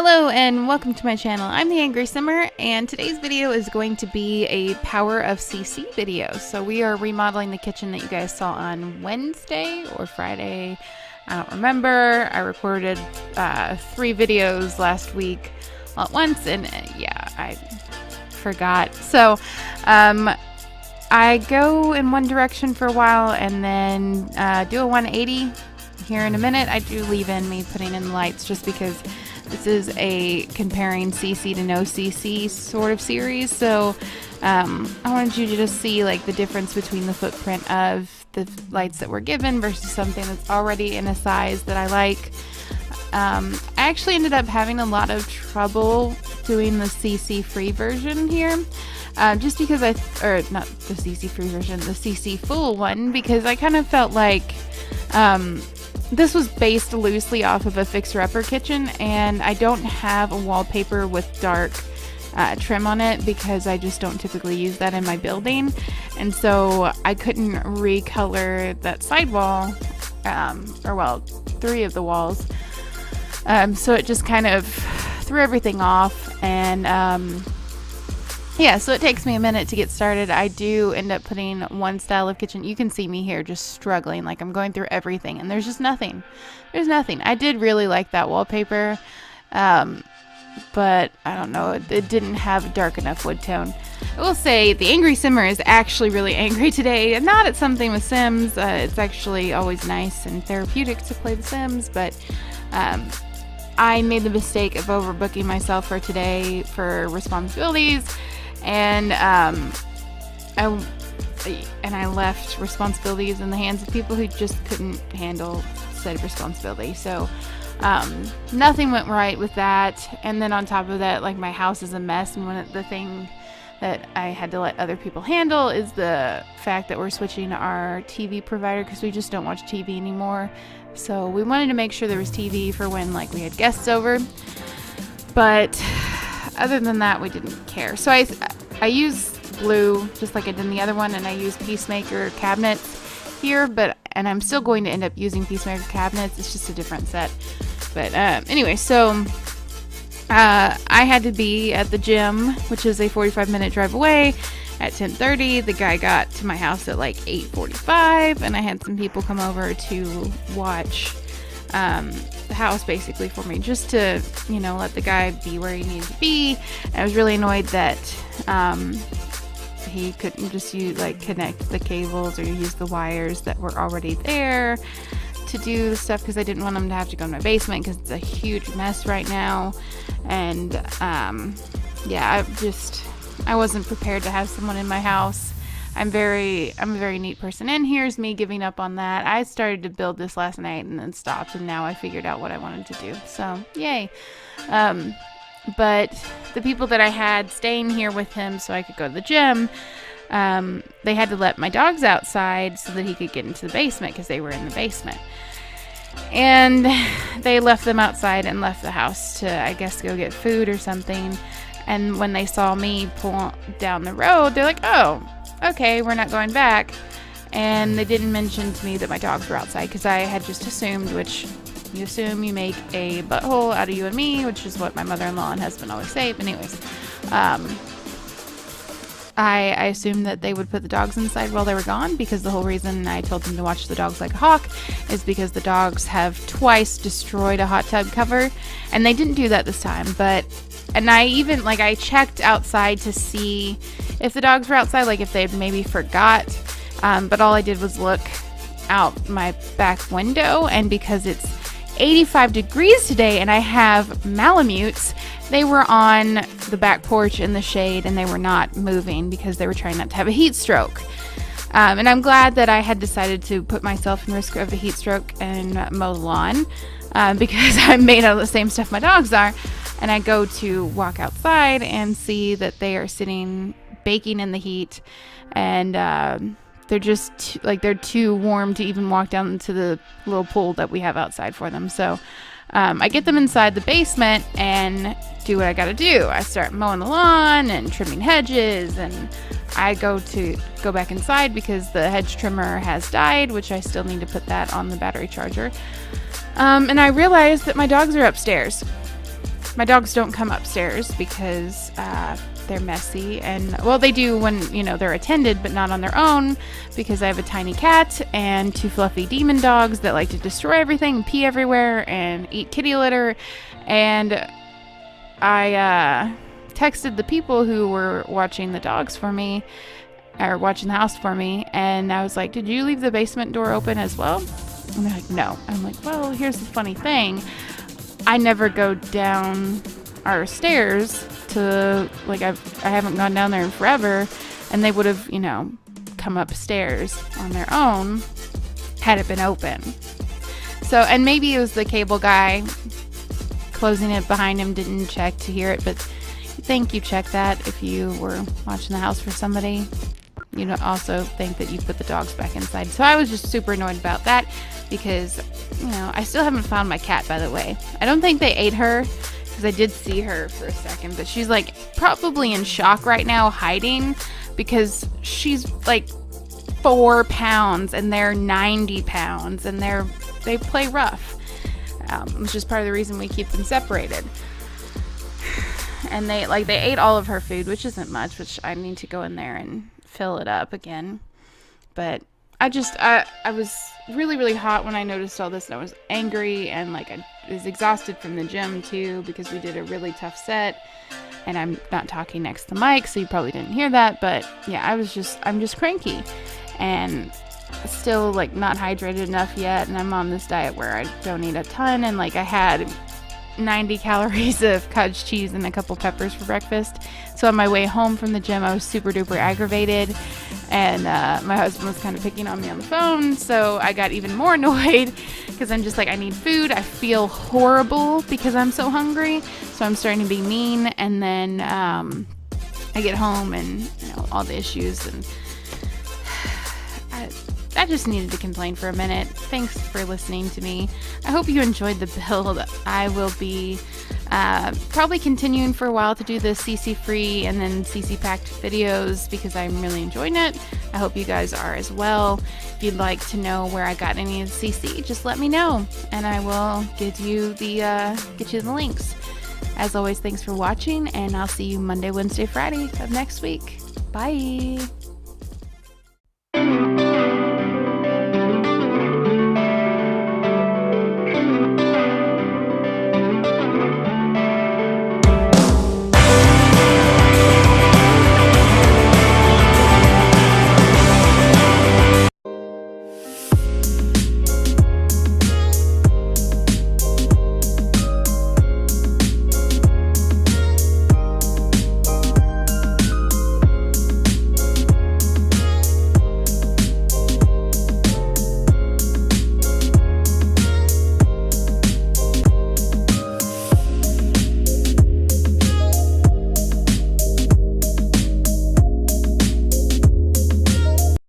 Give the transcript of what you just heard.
Hello and welcome to my channel. I'm the Angry Simmer, and today's video is going to be a Power of CC video. So we are remodeling the kitchen that you guys saw on Wednesday or Friday. I don't remember. I recorded 3 videos last week all at once, and yeah, I forgot. So I go in one direction for a while and then do a 180 here in a minute. I do leave in me putting in the lights just because this is a comparing CC to no CC sort of series, so I wanted you to just see like the difference between the footprint of the lights that were given versus something that's already in a size that I like. I actually ended up having a lot of trouble doing the CC free version here, just because or not the CC free version, the CC full one, because I kind of felt like this was based loosely off of a fixer-upper kitchen, and I don't have a wallpaper with dark trim on it because I just don't typically use that in my building, and so I couldn't recolor that sidewall, or well, 3 of the walls, so it just kind of threw everything off, and yeah, so it takes me a minute to get started. I do end up putting one style of kitchen. You can see me here just struggling, like I'm going through everything, and there's just nothing. There's nothing. I did really like that wallpaper, but I don't know, it didn't have a dark enough wood tone. I will say the Angry Simmer is actually really angry today, and not at something with Sims. It's actually always nice and therapeutic to play The Sims, but I made the mistake of overbooking myself for today for responsibilities. And I left responsibilities in the hands of people who just couldn't handle said responsibility. So nothing went right with that. And then on top of that, like, my house is a mess. And the thing that I had to let other people handle is the fact that we're switching our TV provider because we just don't watch TV anymore. So we wanted to make sure there was TV for when, like, we had guests over. But other than that, we didn't care. So I use blue just like I did in the other one, and I use Peacemaker cabinets here, and I'm still going to end up using Peacemaker cabinets. It's just a different set. But anyway, so I had to be at the gym, which is a 45-minute drive away, at 10:30. The guy got to my house at like 8:45, and I had some people come over to watch the house basically for me, just to, you know, let the guy be where he needed to be. And I was really annoyed that he couldn't just connect the cables or use the wires that were already there to do the stuff, because I didn't want him to have to go in my basement because it's a huge mess right now. And yeah, I wasn't prepared to have someone in my house. I'm a very neat person, and here's me giving up on that. I started to build this last night and then stopped, and now I figured out what I wanted to do. So yay. But the people that I had staying here with him so I could go to the gym, they had to let my dogs outside so that he could get into the basement because they were in the basement. And they left them outside and left the house to, I guess, go get food or something. And when they saw me pull down the road, they're like, oh, okay, we're not going back. And they didn't mention to me that my dogs were outside, because I had just assumed, which you assume you make a butthole out of you and me, which is what my mother-in-law and husband always say. But anyways, I assumed that they would put the dogs inside while they were gone, because the whole reason I told them to watch the dogs like a hawk is because the dogs have twice destroyed a hot tub cover, and they didn't do that this time. And I even, like, I checked outside to see if the dogs were outside, like if they maybe forgot, but all I did was look out my back window, and because it's 85 degrees today and I have Malamutes, they were on the back porch in the shade, and they were not moving because they were trying not to have a heat stroke. And I'm glad that I had decided to put myself in risk of a heat stroke and mow the lawn, because I'm made out of the same stuff my dogs are. And I go to walk outside and see that they are sitting baking in the heat, and they're just they're too warm to even walk down into the little pool that we have outside for them. So I get them inside the basement and do what I gotta do. I start mowing the lawn and trimming hedges, and I go back inside because the hedge trimmer has died, which I still need to put that on the battery charger. And I realize that my dogs are upstairs. my dogs don't come upstairs because they're messy, and well, they do when, you know, they're attended, but not on their own, because I have a tiny cat and 2 fluffy demon dogs that like to destroy everything and pee everywhere and eat kitty litter. And I texted the people who were watching the dogs for me, or watching the house for me, and I was like, did you leave the basement door open as well? And they're like, no. I'm like, well, here's the funny thing. I never go down our stairs to, like, I haven't gone down there in forever, and they would have, you know, come upstairs on their own had it been open. So, and maybe it was the cable guy closing it behind him, didn't check to hear it, but I think you check that if you were watching the house for somebody. You know, also think that you put the dogs back inside. So I was just super annoyed about that because, you know, I still haven't found my cat, by the way. I don't think they ate her because I did see her for a second, but she's like probably in shock right now, hiding, because she's like 4 pounds and they're 90 pounds and they play rough, which is part of the reason we keep them separated. And they ate all of her food, which isn't much, which I need to go in there and fill it up again. But I was really, really hot when I noticed all this, and I was angry, and like I was exhausted from the gym too, because we did a really tough set. And I'm not talking next to the mic, so you probably didn't hear that, but yeah, I'm just cranky and still like not hydrated enough yet, and I'm on this diet where I don't eat a ton, and like I had 90 calories of cottage cheese and a couple peppers for breakfast. So on my way home from the gym, I was super duper aggravated, and my husband was kind of picking on me on the phone, so I got even more annoyed because I'm just like, I need food. I feel horrible because I'm so hungry, so I'm starting to be mean. And then I get home and, you know, all the issues, and I just needed to complain for a minute. Thanks for listening to me. I hope you enjoyed the build. I will be probably continuing for a while to do the CC free and then CC packed videos because I'm really enjoying it. I hope you guys are as well. If you'd like to know where I got any of the CC, just let me know and I will get you the links. As always, thanks for watching, and I'll see you Monday, Wednesday, Friday of next week. Bye.